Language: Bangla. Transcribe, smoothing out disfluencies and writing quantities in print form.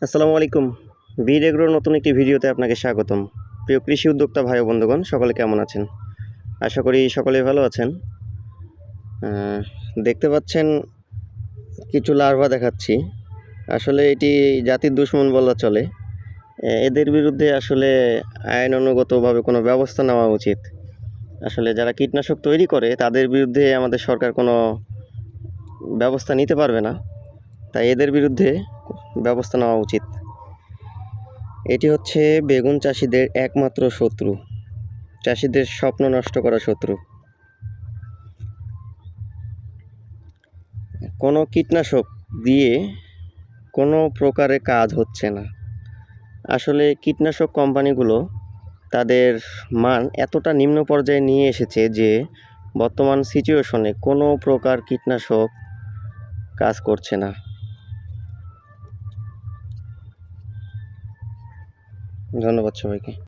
আসসালামু আলাইকুম। বীর এগ্রোর নতুন একটি ভিডিওতে আপনাকে স্বাগতম। প্রিয় কৃষি উদ্যোক্তা ভাই ও বন্ধুগণ, সকলে কেমন আছেন? আশা করি সকলেই ভালো আছেন। দেখতে পাচ্ছেন কিছু লার্ভা দেখাচ্ছি। আসলে এটি জাতির দুশমন বলা চলে। এদের বিরুদ্ধে আসলে আইনানুগতভাবে কোনো ব্যবস্থা নেওয়া উচিত। আসলে যারা কীটনাশক তৈরি করে তাদের বিরুদ্ধে আমাদের সরকার কোনো ব্যবস্থা নিতে পারবে না। তাই এদের বিরুদ্ধে ব্যবস্থা নেওয়া উচিত। এটি হচ্ছে বেগুন চাষিদের একমাত্র শত্রু, চাষিদের স্বপ্ন নষ্ট করা শত্রু। কোনো কীটনাশক দিয়ে কোনো প্রকারে কাজ হচ্ছে না। আসলে কীটনাশক কোম্পানিগুলো তাদের মান এতটা নিম্ন পর্যায়ে নিয়ে এসেছে যে বর্তমান সিচুয়েশনে কোনো প্রকার কীটনাশক কাজ করছে না। ধন্যবাদ সবাইকে।